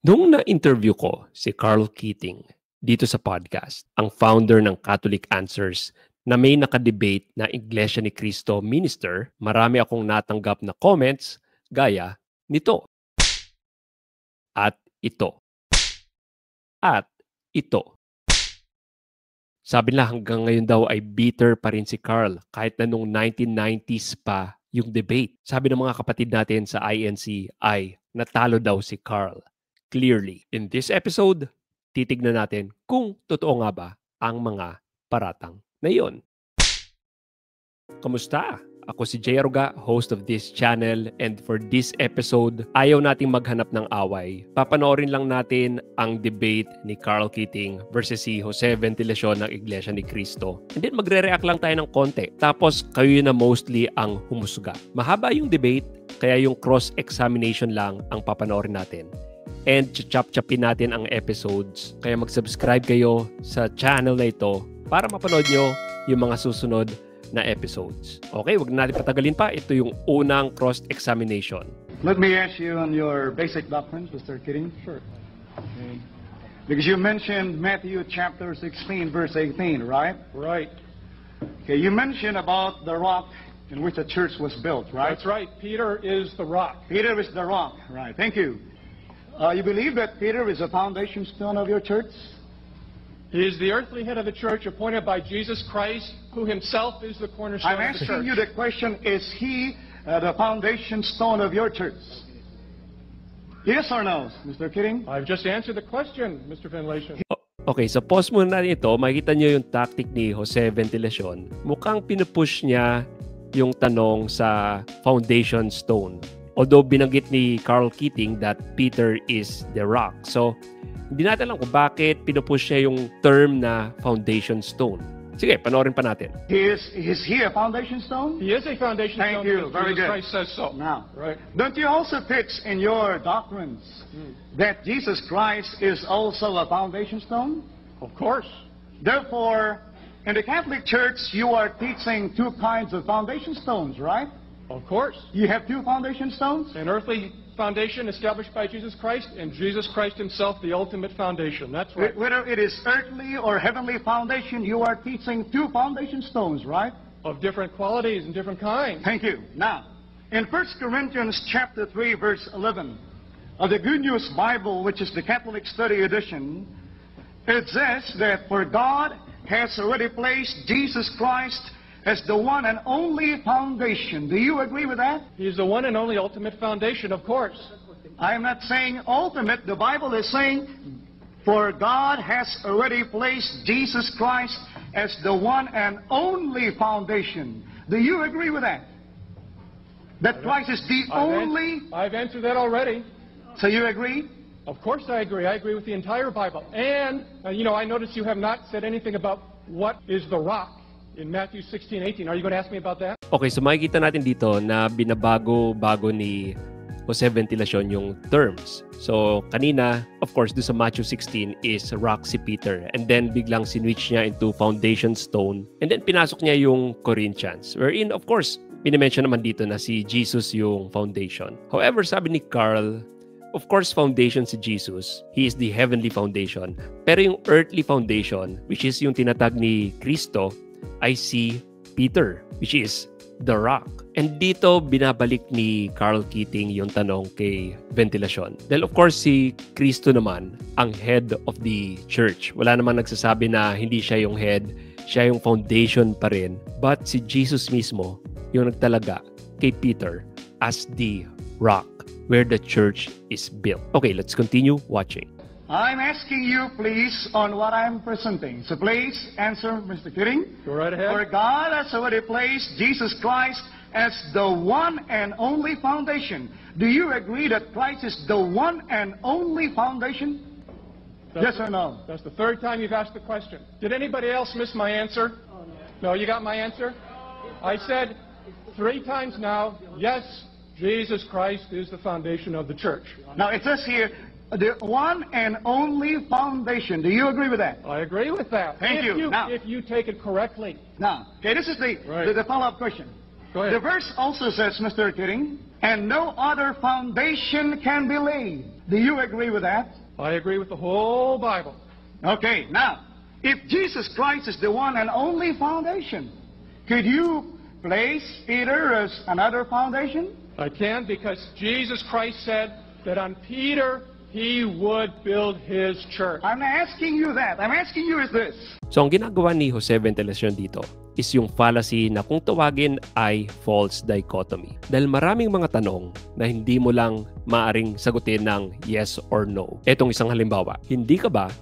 Nung na-interview ko si Carl Keating dito sa podcast, ang founder ng Catholic Answers na may nakadebate na Iglesia ni Cristo minister, marami akong natanggap na comments gaya nito. At ito. At ito. Sabi nila hanggang ngayon daw ay bitter pa rin si Carl kahit na nung 1990s pa yung debate. Sabi ng mga kapatid natin sa INC ay natalo daw si Carl. Clearly, in this episode, titignan natin kung totoo nga ba ang mga paratang na iyon. Kamusta? Ako si Jay Aruga, host of this channel, and for this episode, ayaw nating maghanap ng away. Papanoorin lang natin ang debate ni Carl Keating versus si Jose Ventilacion ng Iglesia ni Cristo. And then magre-react lang tayo ng konti. Tapos kayo na mostly ang humusga. Mahaba yung debate, kaya yung cross-examination lang ang papanoorin natin. And chop-chopin natin ang episodes. Kaya mag-subscribe kayo sa channel na ito para mapanood nyo yung mga susunod na episodes. Okay, wag na natin patagalin pa. Ito yung unang cross-examination. Let me ask you on your basic doctrines, Mr. Keating. Sure. Okay. Because you mentioned Matthew chapter 16, verse 18, right? Right. Okay, you mentioned about the rock in which the church was built, right? That's right. Peter is the rock. Peter is the rock, right. Thank you. You believe that Peter is a foundation stone of your church? He is the earthly head of the church appointed by Jesus Christ, who himself is the cornerstone I'm of the church. asking you the question, is he the foundation stone of your church? Yes or no, Mr. Keating? I've just answered the question, Mr. Ventilation. Okay, so pause muna natin ito. Makikita nyo yung tactic ni Jose Ventilacion. Mukhang pinupush niya yung tanong sa foundation stone. Although binanggit ni Carl Keating that Peter is the rock. So, hindi natin alam kung bakit pinupush niya yung term na foundation stone. Sige, panoorin pa natin. Is he a foundation stone? He is a foundation Thank stone you. because Very Jesus good. Christ says so. Now, Right. don't you also pitch in your doctrines that Jesus Christ is also a foundation stone? Of course. Therefore, in the Catholic Church, you are teaching two kinds of foundation stones, right? Of course. You have two foundation stones? An earthly foundation established by Jesus Christ, and Jesus Christ himself, the ultimate foundation. That's right. Whether it is earthly or heavenly foundation, you are teaching two foundation stones, right? Of different qualities and different kinds. Thank you. Now, in 1 Corinthians chapter 3, verse 11, of the Good News Bible, which is the Catholic Study Edition, it says that for God has already placed Jesus Christ as the one and only foundation. Do you agree with that? He's the one and only ultimate foundation, of course. I am not saying ultimate. The Bible is saying, for God has already placed Jesus Christ as the one and only foundation. Do you agree with that? That Christ is the only? I've answered that already. So you agree? Of course I agree. I agree with the entire Bible. And, I notice you have not said anything about what is the rock in Matthew 16:18. Are you going to ask me about that? Okay, so makikita natin dito na binabago-bago ni Jose Ventilacion yung terms. So, kanina, of course, doon sa Matthew 16 is rock si Peter. And then, biglang sinwitch niya into foundation stone. And then, pinasok niya yung Corinthians. Wherein, of course, pinimension naman dito na si Jesus yung foundation. However, sabi ni Carl, of course, foundation si Jesus. He is the heavenly foundation. Pero yung earthly foundation, which is yung tinatag ni Cristo, I see Peter, which is the rock. And dito, binabalik ni Carl Keating yung tanong kay Ventilacion. Dahil of course, si Cristo naman, ang head of the church. Wala namang nagsasabi na hindi siya yung head, siya yung foundation pa rin. But si Jesus mismo, yung nagtalaga kay Peter as the rock where the church is built. Okay, let's continue watching. I'm asking you, please, on what I'm presenting. So please answer, Mr. Keating. Go right ahead. For God has already placed Jesus Christ as the one and only foundation. Do you agree that Christ is the one and only foundation? Yes or no? That's the third time you've asked the question. Did anybody else miss my answer? No, you got my answer? I said 3 times now, yes, Jesus Christ is the foundation of the church. Now it says here, the one and only foundation. Do you agree with that? I agree with that. Thank you. Now, if you take it correctly. Now, okay, this is the follow-up question. Go ahead. The verse also says, Mr. Keating, and no other foundation can be laid Do you agree with that? I agree with the whole Bible. Okay, now, if Jesus Christ is the one and only foundation, could you place Peter as another foundation? I can, because Jesus Christ said that on Peter he would build his church. I'm not asking you that. I'm asking you is this. So ang ginagawa ni Jose Ventilacion dito is yung fallacy na kung tawagin ay false dichotomy. Dahil maraming mga tanong na hindi mo lang maaring sagutin ng yes or no. Etong isang halimbawa, hindi ka ba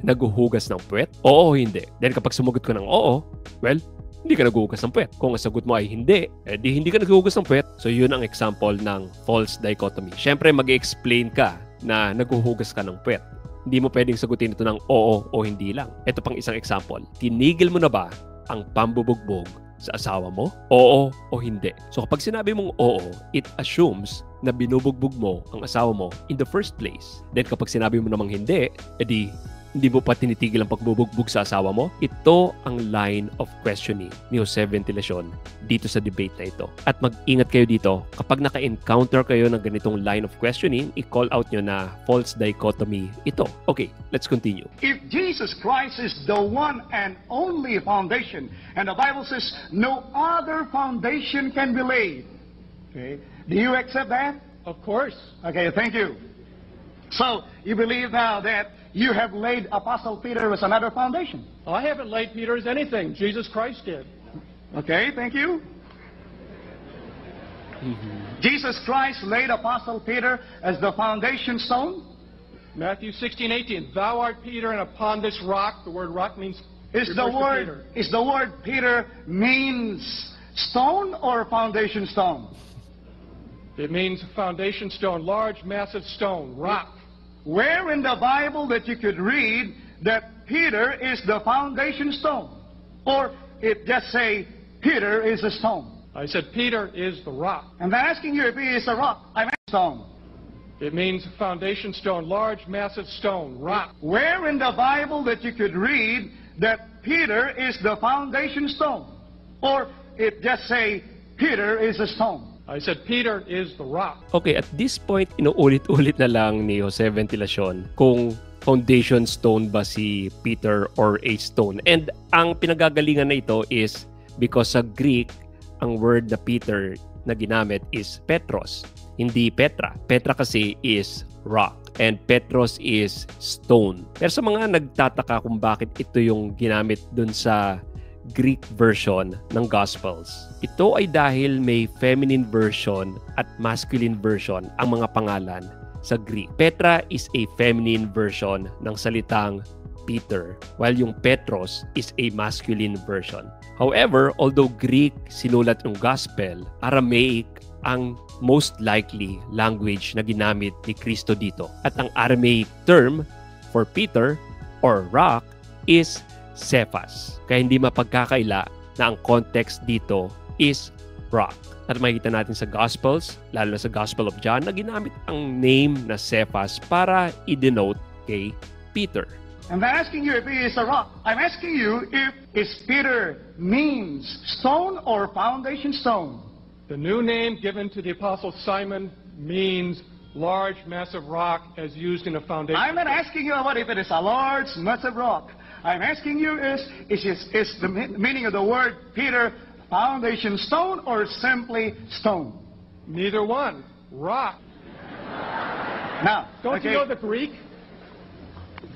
naguhugas ng puwet? Oo o hindi. Then kapag sumagot ka ng oo, well, hindi ka naghuhugas ng puwet. Kung ang sagot mo ay hindi, di hindi ka naghuhugas ng puwet. So yun ang example ng false dichotomy. Siyempre mag-explain ka na naghuhugas ka ng puwet. Hindi mo pwedeng sagutin ito ng oo o hindi lang. Ito pang isang example. Tinigil mo na ba ang pambubugbog sa asawa mo? Oo o hindi. So kapag sinabi mong oo, it assumes na binubugbog mo ang asawa mo in the first place. Then kapag sinabi mo namang hindi, edi hindi mo pa tinitigil ang pagbubugbog sa asawa mo? Ito ang line of questioning ni Jose Ventilacion dito sa debate na ito. At mag-ingat kayo dito, kapag naka-encounter kayo ng ganitong line of questioning, i-call out nyo na false dichotomy ito. Okay, let's continue. If Jesus Christ is the one and only foundation, and the Bible says no other foundation can be laid, okay, do you accept that? Of course. Okay, thank you. So, you believe now that you have laid Apostle Peter as another foundation? I haven't laid Peter as anything. Jesus Christ did. Okay, thank you. Jesus Christ laid Apostle Peter as the foundation stone? Matthew 16:18. Thou art Peter, and upon this rock, the word rock means Is the word Peter means stone or foundation stone? It means foundation stone, large, massive stone, rock. Where in the Bible that you could read that Peter is the foundation stone? Or it just say Peter is a stone? I said Peter is the rock. I'm not asking you if he is a rock. I'm asking stone. It means foundation stone, large, massive stone, rock. Where in the Bible that you could read that Peter is the foundation stone? Or it just say Peter is a stone? I said Peter is the rock. Okay, at this point, inuulit-ulit na lang ni Jose Ventilacion kung foundation stone ba si Peter or a stone. And ang pinagagalingan na ito is because sa Greek, ang word na Peter na ginamit is Petros, hindi Petra. Petra kasi is rock and Petros is stone. Pero sa mga nagtataka kung bakit ito yung ginamit dun sa Greek version ng Gospels, ito ay dahil may feminine version at masculine version ang mga pangalan sa Greek. Petra is a feminine version ng salitang Peter, while yung Petros is a masculine version. However, although Greek sinulat yung Gospel, Aramaic ang most likely language na ginamit ni Kristo dito. At ang Aramaic term for Peter or rock is Cephas. Kaya hindi mapagkakaila na ang context dito is rock. At makikita natin sa Gospels, lalo na sa Gospel of John, na ginamit ang name na Cephas para i-denote kay Peter. I'm not asking you if he is a rock. I'm asking you if is Peter means stone or foundation stone? The new name given to the Apostle Simon means large, massive rock as used in a foundation. I'm not asking you about if it is a large, massive rock. I'm asking you is the meaning of the word Peter foundation stone or simply stone? Neither one. Rock. Now, Don't you know the Greek?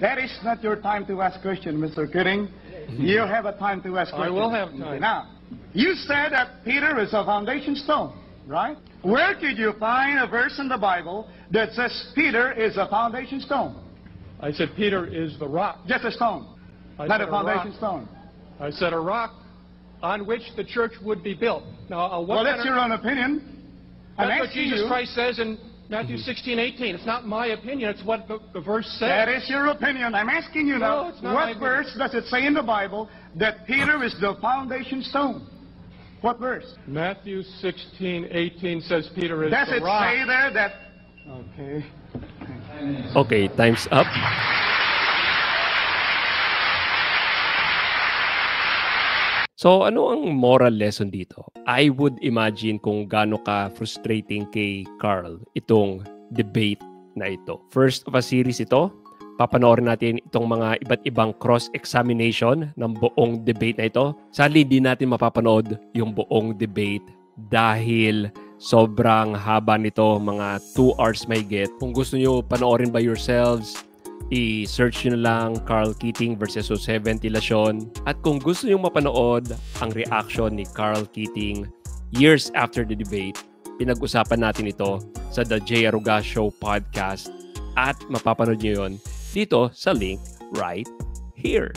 That is not your time to ask question, Mr. Kidding. You have a time to ask question. I will have time. Now, you said that Peter is a foundation stone, right? Where could you find a verse in the Bible that says Peter is a foundation stone? I said Peter is the rock. Just a stone, I not said a foundation rock. stone. I said a rock on which the church would be built. Now, Well, that's your own opinion. I'm That's what asking Jesus you. Christ says in Matthew 16:18. It's not my opinion. It's what the verse That says. is your opinion. I'm asking you No, now, it's not my what opinion. verse does it say in the Bible that Peter is the foundation stone? What verse? Matthew 16:18 says Peter is Does the it rock. say there that... Okay. Okay, time's up. So, ano ang moral lesson dito? I would imagine kung gaano ka frustrating kay Carl itong debate na ito. First of a series ito. Papanoorin natin itong mga iba't ibang cross-examination ng buong debate na ito. Sadly, di natin mapapanood yung buong debate dahil sobrang haba nito, mga 2 hours may get. Kung gusto nyo panoorin by yourselves, i-search nyo na lang Carl Keating versus Jose Ventilacion. At kung gusto nyo mapanood ang reaction ni Carl Keating years after the debate, pinag-usapan natin ito sa The J. Aruga Show podcast at mapapanood nyo yun dito sa link right here.